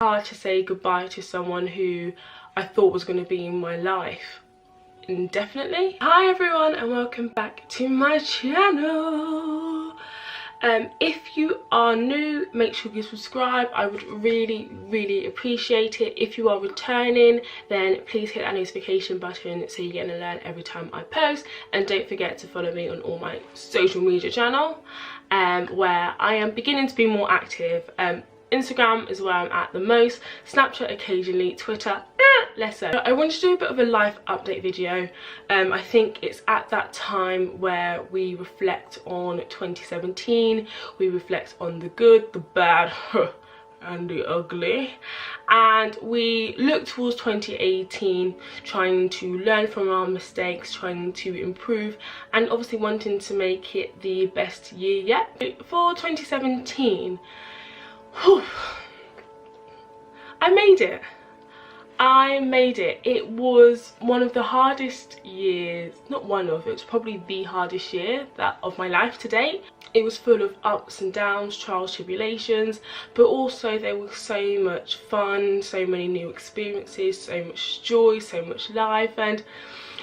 Hard to say goodbye to someone who I thought was going to be in my life indefinitely. Hi everyone and welcome back to my channel. If you are new, make sure you subscribe. I would really appreciate it. If you are returning, then please hit that notification button so you get an alert every time I post, and don't forget to follow me on all my social media channel where I am beginning to be more active. Instagram is where I'm at the most, Snapchat occasionally, Twitter less so. I wanted to do a bit of a life update video. I think it's at that time where we reflect on 2017, we reflect on the good, the bad and the ugly, and we look towards 2018, trying to learn from our mistakes, trying to improve, and obviously wanting to make it the best year yet. For 2017, I made it. It was one of the hardest years, not one of, it was probably the hardest year of my life to date. It was full of ups and downs, trials, tribulations, but also there was so much fun, so many new experiences, so much joy, so much life. And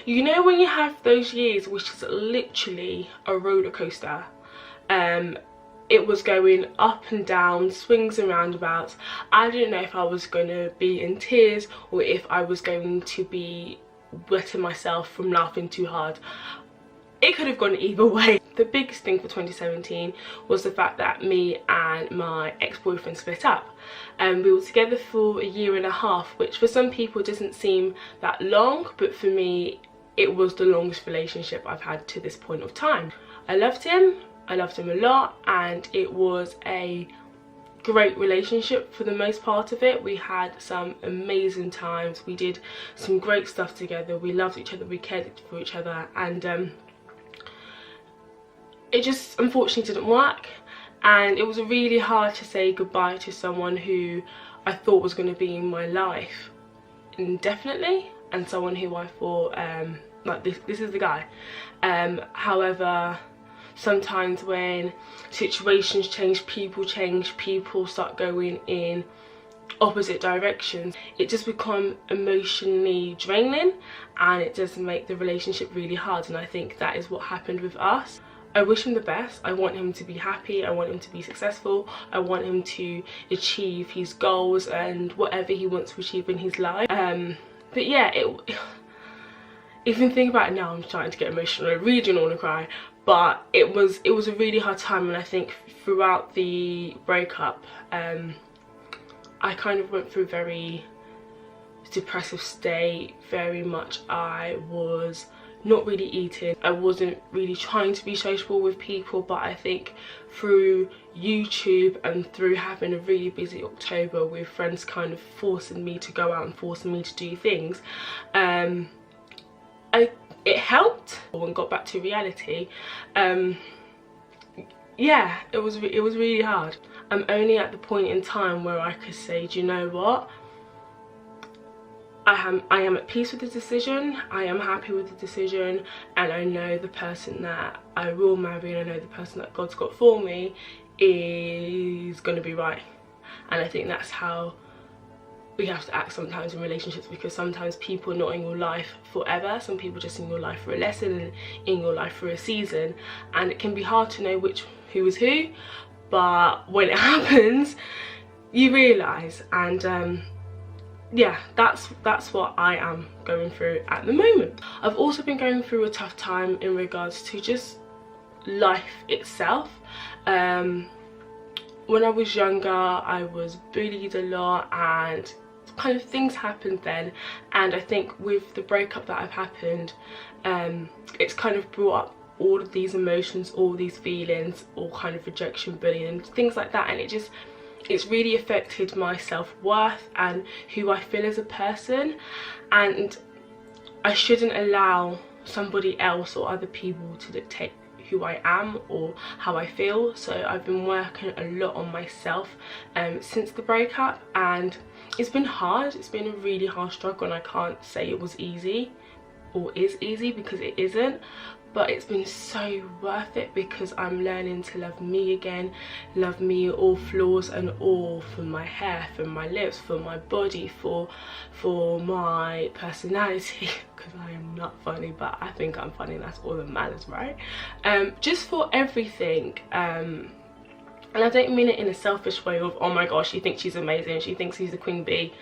you know when you have those years which is literally a roller coaster, it was going up and down, swings and roundabouts. I didn't know if I was going to be in tears or if I was going to be wetting myself from laughing too hard. It could have gone either way. The biggest thing for 2017 was the fact that me and my ex-boyfriend split up. We were together for a year and a half, which for some people doesn't seem that long, but for me it was the longest relationship I've had to this point of time. I loved him a lot, and it was a great relationship for the most part of it. We had some amazing times, we did some great stuff together, we loved each other, we cared for each other, and it just unfortunately didn't work. And it was really hard to say goodbye to someone who I thought was going to be in my life indefinitely, and someone who I thought like this is the guy. However, sometimes when situations change, people start going in opposite directions, it just becomes emotionally draining, and it does make the relationship really hard. And I think that is what happened with us. I wish him the best. I want him to be happy, I want him to be successful, I want him to achieve his goals and whatever he wants to achieve in his life. But yeah, even thinking about it now, I'm starting to get emotional. I really don't want to cry. But it was a really hard time, and I think throughout the breakup I kind of went through a very depressive state. Very much I was not really eating, I wasn't really trying to be sociable with people, but I think through YouTube and through having a really busy October with friends kind of forcing me to go out and forcing me to do things, it helped. When I got back to reality, yeah, it was really hard. I'm only at the point in time where I could say, do you know what, I am at peace with the decision, I am happy with the decision, and I know the person that I will marry, and I know the person that God's got for me is going to be right. And I think that's how we have to act sometimes in relationships, because sometimes people are not in your life forever. Some people are just in your life for a lesson and in your life for a season, and it can be hard to know who is who, but when it happens you realise. And yeah, that's what I am going through at the moment. I've also been going through a tough time in regards to just life itself. When I was younger I was bullied a lot, and kind of things happened then, and I think with the breakup that have happened, it's kind of brought up all of these emotions, all these feelings, all kind of rejection, bullying and things like that, and it's really affected my self-worth and who I feel as a person. And I shouldn't allow somebody else or other people to dictate who I am or how I feel. So I've been working a lot on myself since the breakup, and it's been hard. It's been a really hard struggle, and I can't say it was easy. or is easy, because it isn't, but it's been so worth it because I'm learning to love me again, love me, all flaws and all, for my hair, for my lips, for my body, for my personality, because I am not funny, but I think I'm funny, and that's all that matters, right? Just for everything. And I don't mean it in a selfish way of, oh my gosh, she thinks she's amazing, she thinks she's the queen bee.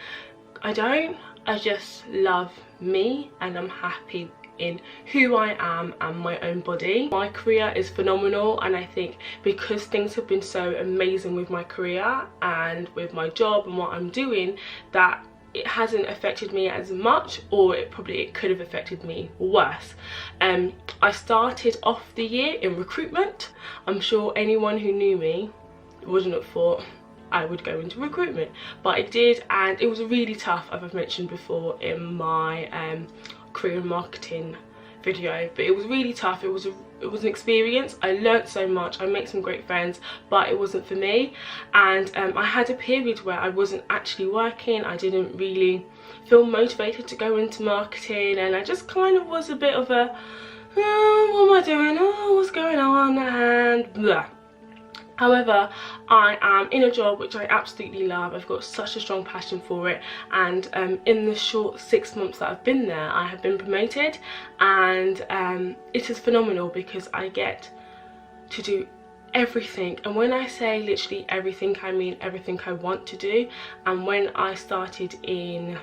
I don't. I just love me, and I'm happy in who I am and my own body. My career is phenomenal, and I think because things have been so amazing with my career and with my job and what I'm doing, that it hasn't affected me as much, or it could have affected me worse. I started off the year in recruitment. I'm sure anyone who knew me wouldn't have thought I would go into recruitment, but I did, and it was really tough, as I've mentioned before in my career and marketing video, but it was really tough. It was an experience. I learnt so much, I made some great friends, but it wasn't for me. And I had a period where I wasn't actually working. I didn't really feel motivated to go into marketing, and I just kind of was a bit of a, oh, what am I doing, oh, what's going on, and blah. However, I am in a job which I absolutely love. I've got such a strong passion for it, and in the short 6 months that I've been there, I have been promoted, and it is phenomenal because I get to do everything. And when I say literally everything, I mean everything I want to do. And when I started in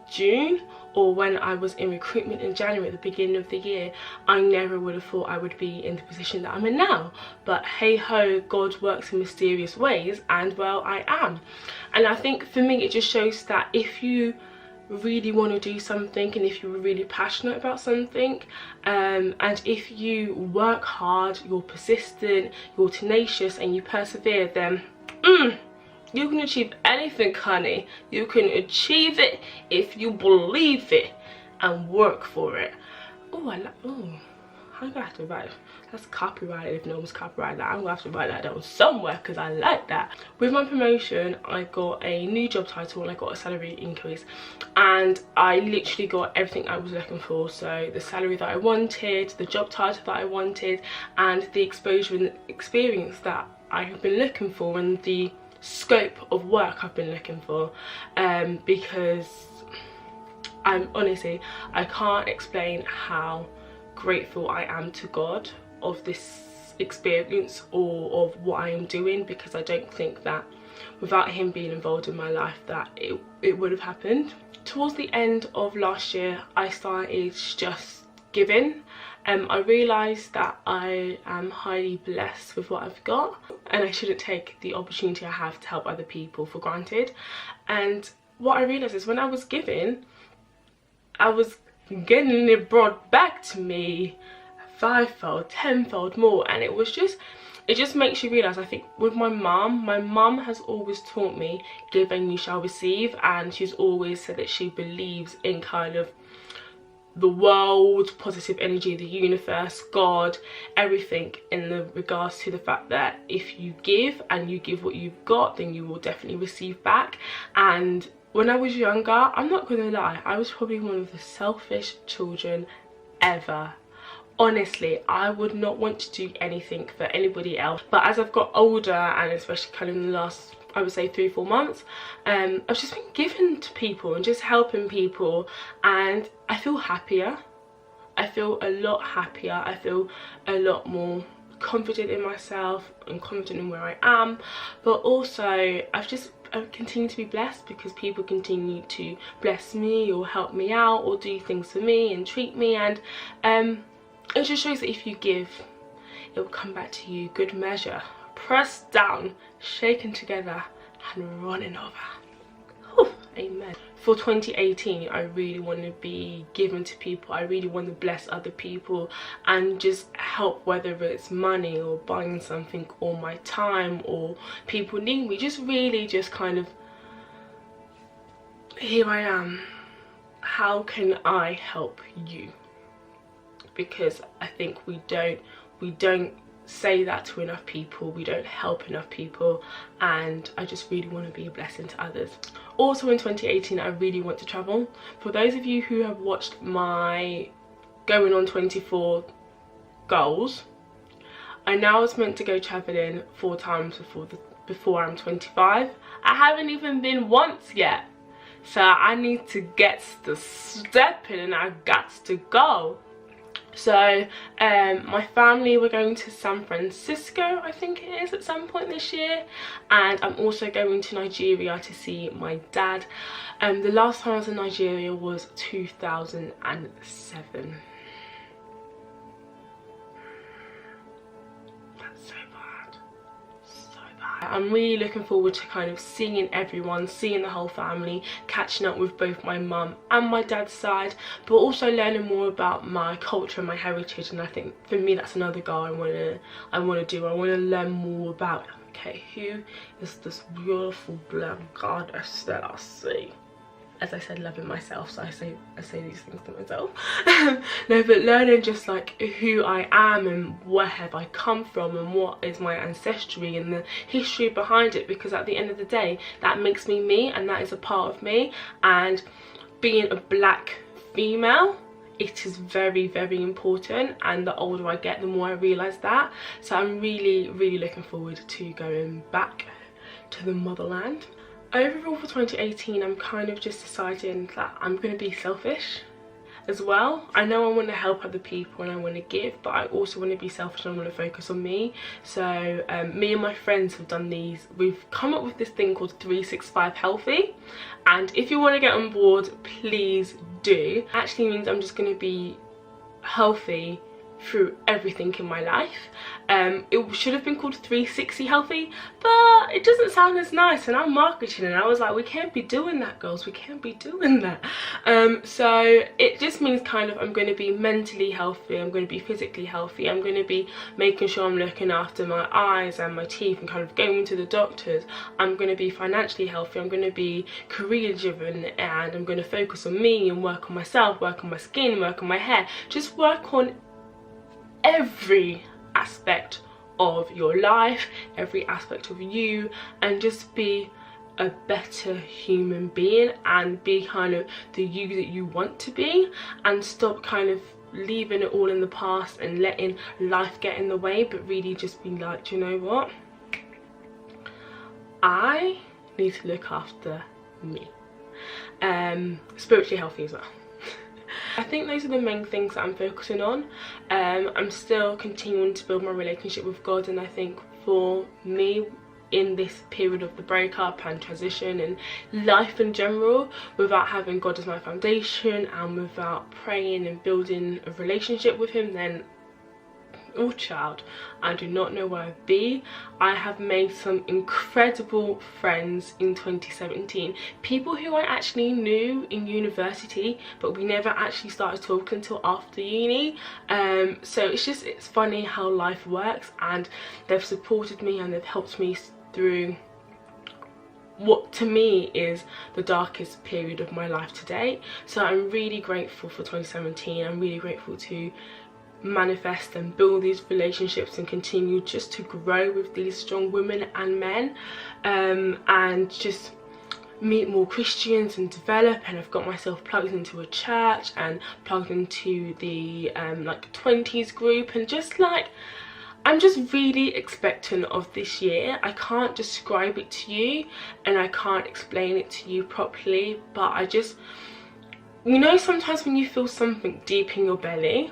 June, or when I was in recruitment in January at the beginning of the year, I never would have thought I would be in the position that I'm in now. But hey ho, God works in mysterious ways, and well, I am. And I think for me it just shows that if you really want to do something, and if you're really passionate about something, and if you work hard, you're persistent, you're tenacious, and you persevere, then you can achieve anything, honey. You can achieve it if you believe it and work for it. Oh, I'm gonna have to write, that's copyrighted. If no one's copyrighted that, I'm gonna have to write that down somewhere because I like that. With my promotion, I got a new job title and I got a salary increase, and I literally got everything I was looking for. So the salary that I wanted, the job title that I wanted, and the exposure and experience that I have been looking for, and the scope of work I've been looking for, because I'm honestly, I can't explain how grateful I am to God of this experience or of what I am doing, because I don't think that without him being involved in my life that it would have happened. Towards the end of last year, I started just giving. I realised that I am highly blessed with what I've got, and I shouldn't take the opportunity I have to help other people for granted. And what I realised is when I was giving, I was getting it brought back to me 5-fold, 10-fold more, and it just makes you realise. I think with my mum has always taught me, give and you shall receive, and she's always said that she believes in kind of the world, positive energy, the universe, God, everything in the regards to the fact that if you give and you give what you've got, then you will definitely receive back. And when I was younger, I'm not gonna lie, I was probably one of the selfish children ever. Honestly, I would not want to do anything for anybody else. But as I've got older, and especially kind of in the last, I would say 3-4 months, I've just been giving to people and just helping people, and I feel happier. I feel a lot happier. I feel a lot more confident in myself and confident in where I am. But also I continue to be blessed because people continue to bless me or help me out or do things for me and treat me, and it just shows that if you give, it will come back to you, good measure, pressed down, shaken together and running over. Whew, amen. For 2018, I really want to be given to people. I really want to bless other people and just help, whether it's money or buying something or my time or people need me. Just really just kind of, here I am, how can I help you? Because I think we don't say that to enough people, we don't help enough people, and I just really want to be a blessing to others. Also in 2018 I really want to travel. For those of you who have watched my going on 24 goals, I know I was meant to go travelling 4 times before I'm 25. I haven't even been once yet, so I need to get the step in and I got to go. So my family were going to San Francisco, I think it is, at some point this year, and I'm also going to Nigeria to see my dad. The last time I was in Nigeria was 2007. I'm really looking forward to kind of seeing everyone, seeing the whole family, catching up with both my mum and my dad's side, but also learning more about my culture and my heritage. And I think for me that's another goal I want to do. I want to learn more about, okay, who is this beautiful black goddess that I see? As I said, loving myself, so I say these things to myself. No, but learning just like who I am and where have I come from and what is my ancestry and the history behind it, because at the end of the day that makes me me, and that is a part of me. And being a black female, it is very, very important, and the older I get the more I realise that. So I'm really, really looking forward to going back to the motherland. Overall for 2018 I'm kind of just deciding that I'm going to be selfish as well. I know I want to help other people and I want to give, but I also want to be selfish and I want to focus on me. So me and my friends have done these. We've come up with this thing called 365 Healthy, and if you want to get on board, please do. It actually means I'm just going to be healthy through everything in my life. It should have been called 360 Healthy, but it doesn't sound as nice, and I'm marketing and I was like, we can't be doing that, girls, we can't be doing that. So it just means kind of I'm going to be mentally healthy, I'm going to be physically healthy, I'm going to be making sure I'm looking after my eyes and my teeth and kind of going to the doctors. I'm going to be financially healthy, I'm going to be career driven, and I'm going to focus on me and work on myself, work on my skin, work on my hair, just work on every aspect of your life, every aspect of you, and just be a better human being and be kind of the you that you want to be, and stop kind of leaving it all in the past and letting life get in the way, but really just be like, do you know what, I need to look after me. Spiritually healthy as well. I think those are the main things that I'm focusing on. I'm still continuing to build my relationship with God, and I think for me in this period of the breakup and transition and life in general, without having God as my foundation and without praying and building a relationship with him, then oh child, I do not know where I'd be. I have made some incredible friends in 2017, people who I actually knew in university, but we never actually started talking until after uni. So it's funny how life works, and they've supported me and they've helped me through what to me is the darkest period of my life to date. So I'm really grateful for 2017. I'm really grateful to manifest and build these relationships and continue just to grow with these strong women and men, and just meet more Christians and develop. And I've got myself plugged into a church and plugged into the like 20s group, and just like I'm just really expectant of this year. I can't describe it to you and I can't explain it to you properly, but I just, you know, sometimes when you feel something deep in your belly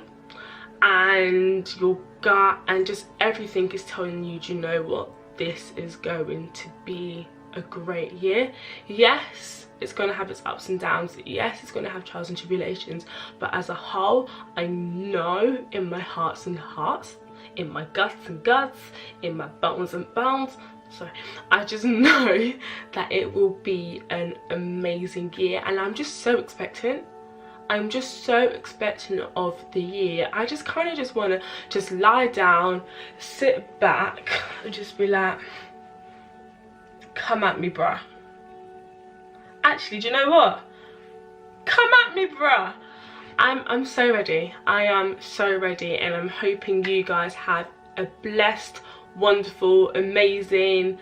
and your gut and just everything is telling you, do you know what, this is going to be a great year. Yes, it's going to have its ups and downs, yes, it's going to have trials and tribulations, but as a whole, I know in my hearts and hearts, in my guts and guts, in my bones and bones, so I just know that it will be an amazing year, and I'm just so expectant. I'm just so expectant of the year. I just kind of just want to just lie down, sit back and just be like, come at me, bruh. Actually, do you know what? Come at me, bruh. I'm so ready. I am so ready, and I'm hoping you guys have a blessed, wonderful, amazing,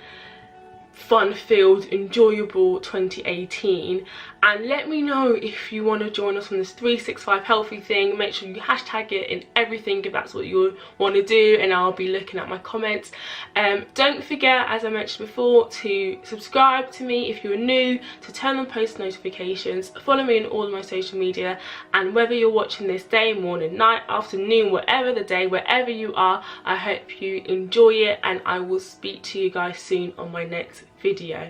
fun-filled, enjoyable 2018. And let me know if you want to join us on this 365 healthy thing. Make sure you hashtag it in everything if that's what you want to do, and I'll be looking at my comments. Don't forget, as I mentioned before, to subscribe to me if you're new, to turn on post notifications, follow me on all of my social media, and whether you're watching this day, morning, night, afternoon, whatever the day, wherever you are, I hope you enjoy it, and I will speak to you guys soon on my next video.